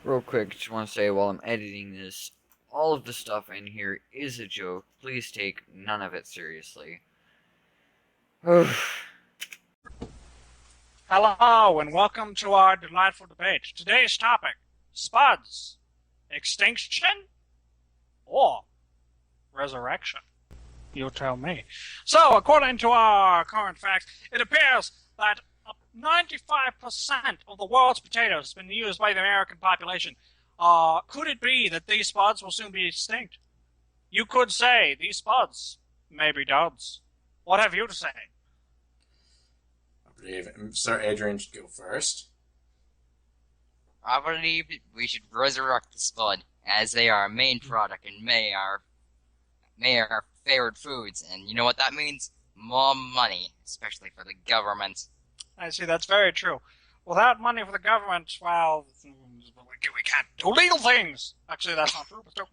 Real quick, just want to say while I'm editing this, all of the stuff in here is a joke. Please take none of it seriously. Hello, and welcome to our delightful debate. Today's topic, spuds, extinction, or resurrection? You tell me. So, according to our current facts, it appears that 95% of the world's potatoes has been used by the American population. Could it be that these spuds will soon be extinct? You could say these spuds may be duds. What have you to say? I believe Sir Adrian should go first. I believe we should resurrect the spud, as they are our main product and may are our favorite foods. And you know what that means? More money, especially for the government. I see, that's very true. Without money for the government, well, we can't do legal things. Actually, that's not true, but still.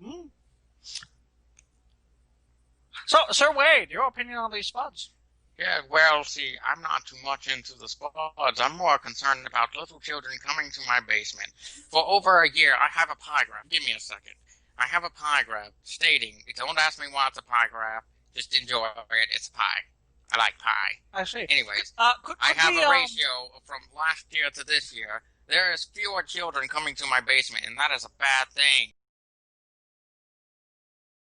So, Sir Wade, your opinion on these spuds? Yeah, well, see, I'm not too much into the spuds. I'm more concerned about little children coming to my basement. For over a year, I have a pie graph. Give me a second. I have a pie graph stating, don't ask me why it's a pie graph, just enjoy it, it's a pie. I like pie. I see. Anyways, could I have we, a ratio from last year to this year. There is fewer children coming to my basement, and that is a bad thing.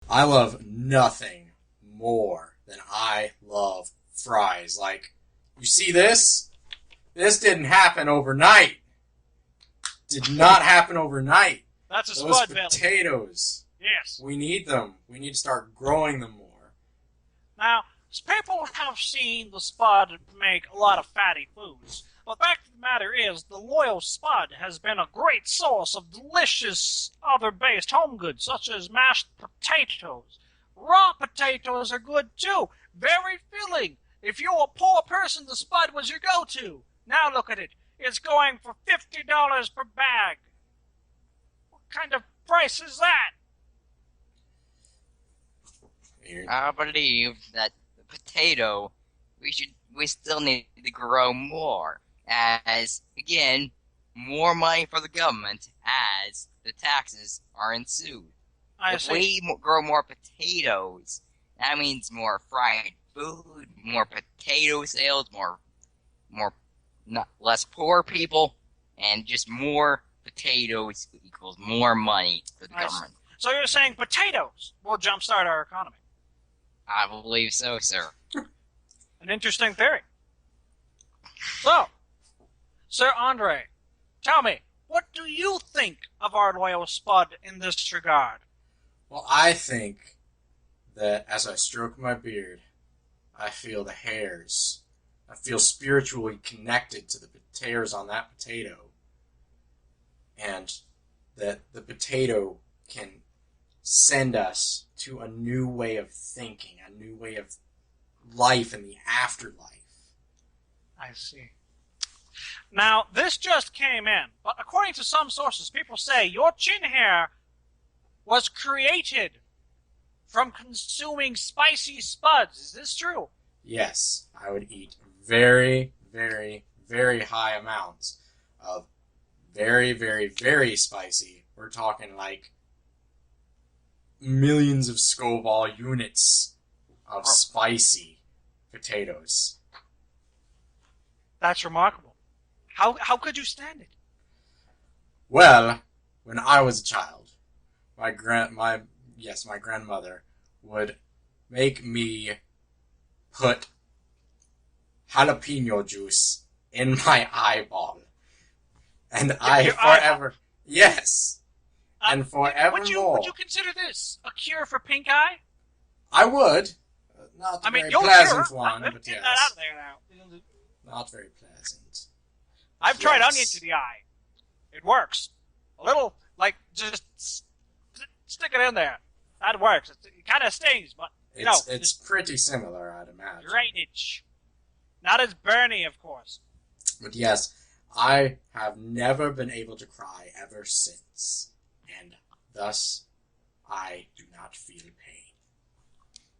I love nothing more than I love fries. Like, you see this? This didn't happen overnight. Did not happen overnight. That's a Those spud belly. potatoes. Yes. We need them. We need to start growing them more. Now, people have seen the spud make a lot of fatty foods. But the fact of the matter is, the loyal spud has been a great source of delicious other-based home goods, such as mashed potatoes. Raw potatoes are good, too. Very filling. If you're a poor person, the spud was your go-to. Now look at it. It's going for $50 per bag. What kind of price is that? I believe that the potato, we still need to grow more, as, again, more money for the government as the taxes are ensued. If we grow more potatoes, that means more fried food, more potato sales, less poor people, and just more potatoes equals more money for the government. So you're saying potatoes will jumpstart our economy? I believe so, sir. An interesting theory. So, Sir Andre, tell me, what do you think of our loyal spud in this regard? Well, I think that as I stroke my beard, I feel the hairs. I feel spiritually connected to the hairs on that potato. And that the potato can send us to a new way of thinking, a new way of life in the afterlife. I see. Now, this just came in, but according to some sources, people say your chin hair was created from consuming spicy spuds. Is this true? Yes, I would eat very, very, very high amounts of very, very, very spicy. We're talking like millions of Scoville units of spicy potatoes. That's remarkable. How could you stand it? Well, when I was a child, my grandmother would make me put jalapeno juice in my eyeball. And yes. And forevermore. Would you consider this a cure for pink eye? I would. Not a very pleasant one, but yes. Get that out of there now. Not very pleasant. I've tried onion to the eye. It works. A little, just stick it in there. That works. It kind of stings, but, It's pretty similar, I'd imagine. Drainage. Not as burny, of course. But yes, I have never been able to cry ever since. And thus, I do not feel pain.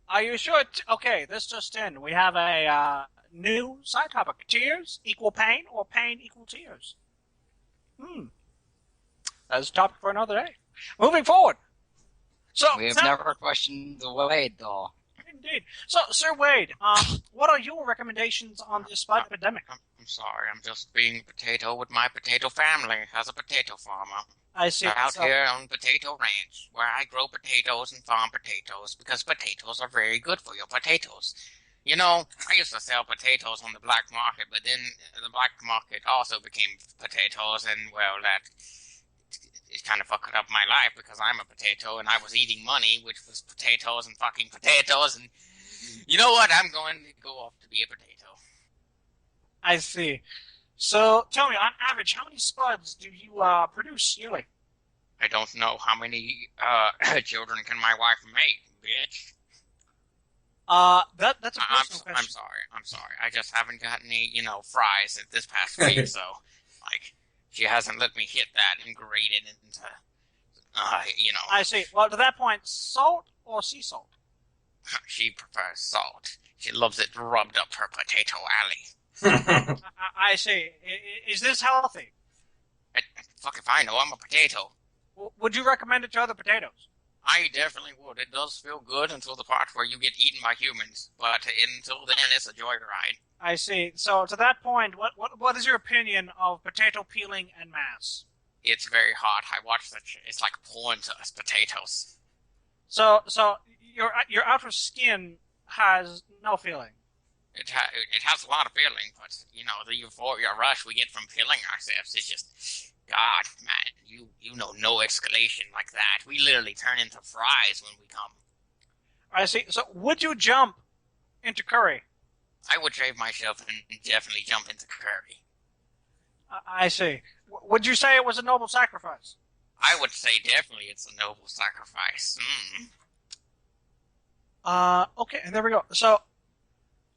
Are you sure? Okay, this just in. We have a new side topic. Tears equal pain or pain equal tears? That's a topic for another day. Moving forward. So, We have now- never questioned the Wade, though. Indeed. So, Sir Wade, what are your recommendations on the spud epidemic? I'm sorry, I'm just being a potato with my potato family as a potato farmer. I see. Out So, here on Potato Ranch, where I grow potatoes and farm potatoes, because potatoes are very good for your potatoes. You know, I used to sell potatoes on the black market, but then the black market also became potatoes, and, well, that it kind of fucked up my life, because I'm a potato, and I was eating money, which was potatoes and fucking potatoes, and you know what? I'm going to go off to be a potato. I see. So, tell me, on average, how many spuds do you produce yearly? I don't know how many children can my wife make, bitch. That's a personal I'm question. sorry. I just haven't got any, fries at this past week, so, she hasn't let me hit that and grate it into, I see. Well, to that point, salt or sea salt? She prefers salt. She loves it rubbed up her potato alley. I see. Is this healthy? Fuck if I know, I'm a potato. Would you recommend it to other potatoes? I definitely would. It does feel good until the part where you get eaten by humans, but until then, it's a joyride. I see. So, to that point, what is your opinion of potato peeling en masse? It's very hot. I watch that shit. It's like porn to us potatoes. So your outer skin has no feeling. It has a lot of feeling, but, the euphoria rush we get from peeling ourselves is just, God, man, you know no escalation like that. We literally turn into fries when we come. I see. So, would you jump into curry? I would shave myself and definitely jump into curry. I see. Would you say it was a noble sacrifice? I would say definitely it's a noble sacrifice. Okay, and there we go. So,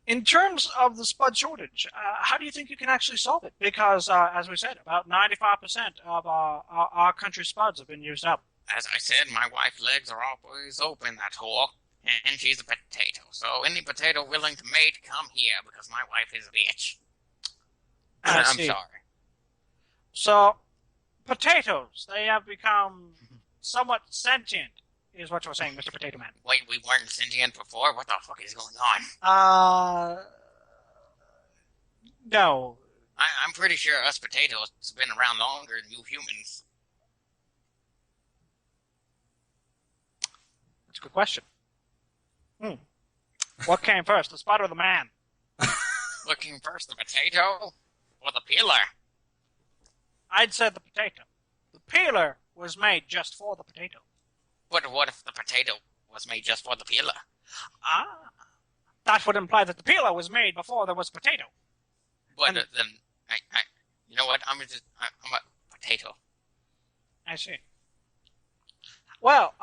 in terms of the spud shortage, how do you think you can actually solve it? Because, as we said, about 95% of our country's spuds have been used up. As I said, my wife's legs are always open, that whore, and she's a potato. So any potato willing to mate, come here, because my wife is a bitch. I I'm see. sorry. So, potatoes, they have become somewhat sentient, is what you're saying, Mr. Potato Man. Wait, we weren't sentient before? What the fuck is going on? No. I'm pretty sure us potatoes have been around longer than you humans. That's a good question. What came first, the spud or the man? Looking first, the potato or the peeler? I'd said the potato. The peeler was made just for the potato. But what if the potato was made just for the peeler? That would imply that the peeler was made before there was potato. But And- then, you know what? I'm a potato. I see. Well,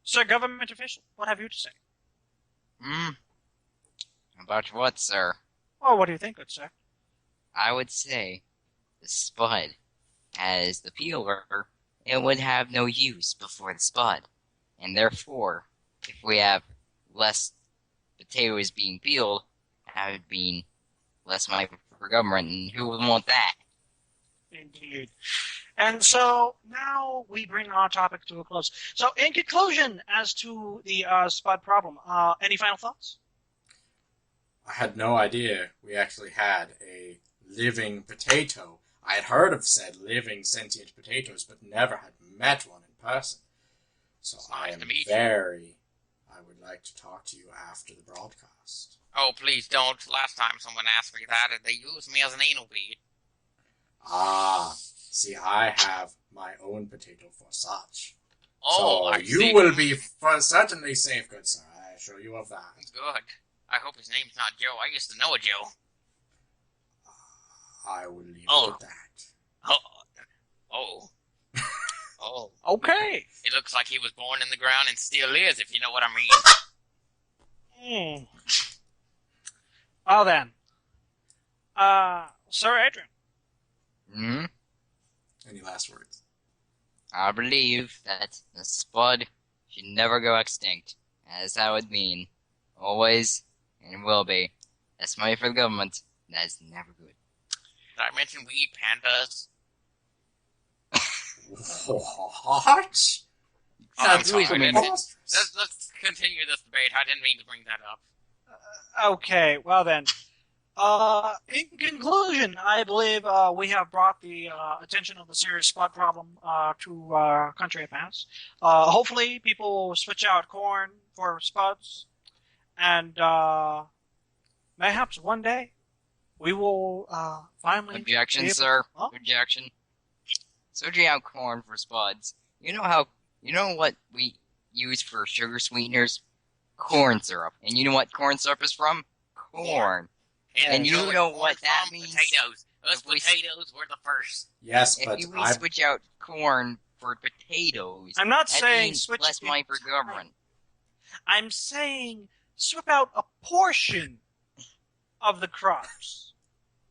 sir, government official, what have you to say? About what, sir? Well, what do you think, good sir? I would say the spud. As the peeler, it would have no use before the spud. And therefore, if we have less potatoes being peeled, that would mean less money for government, and who would want that? Indeed. And so now we bring our topic to a close. So in conclusion, as to the spud problem, any final thoughts? I had no idea we actually had a living potato. I had heard of said living sentient potatoes, but never had met one in person. So I Nice am to meet you. I would like to talk to you after the broadcast. Oh, please don't. Last time someone asked me that, and they used me as an anal bead. See, I have my own potato for such. Oh, so I you see. will be certainly safe, good sir. I assure you of that. Good. I hope his name's not Joe. I used to know a Joe. I will leave Oh. it at that. Oh. Oh. Okay. It looks like he was born in the ground and still is, if you know what I mean. Well then, Sir Adrian. Any last words? I believe that the spud should never go extinct, as that would mean always and will be less money for the government. That is never good. Did I mention we eat pandas? What? I'm That's sorry, preposterous. Let's continue this debate. I didn't mean to bring that up. Okay, well then. In conclusion, I believe we have brought the attention of the serious spot problem to our country at pass. Hopefully, people will switch out corn for spuds, and mayhaps one day we will finally. Objection, be able- sir. Huh? Objection. Switching out corn for spuds. You know what we use for sugar sweeteners? Corn syrup. And you know what corn syrup is from? Corn. And you know what that means? Potatoes. Us If we- potatoes were the first. Yes, If but we switch out corn for potatoes, I'm not that saying means switch less it- money for government. I'm saying swip out a portion of the crops.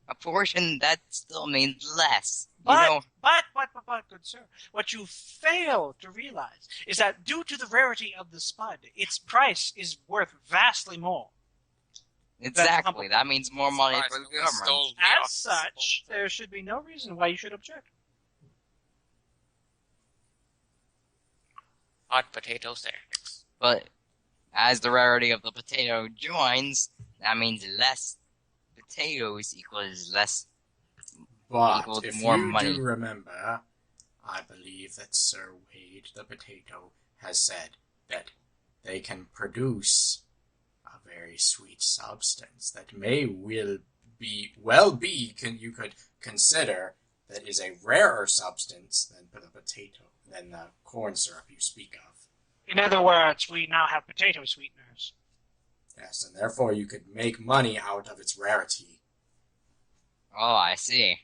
A portion, that still means less. But, good sir, what you fail to realize is that due to the rarity of the spud, its price is worth vastly more. exactly. That means more money for the Surprise, we government. stole the As office. such, there should be no reason why you should object. Hot potato sticks. But as the rarity of the potato joins, that means less potatoes equals less. But equals if more you money. do remember, I believe that Sir Wade the potato has said that they can produce a very sweet substance that may you could consider that is a rarer substance than the potato, than the corn syrup you speak of. In other words, we now have potato sweeteners. Yes, and therefore you could make money out of its rarity. Oh, I see.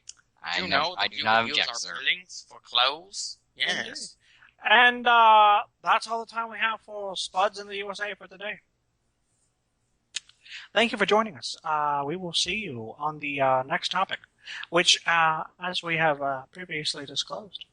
Do you I know do that you not can use object, our sir. fillings for clothes? Yes. And that's all the time we have for Spuds in the USA for today. Thank you for joining us. We will see you on the next topic, which, as we have previously disclosed,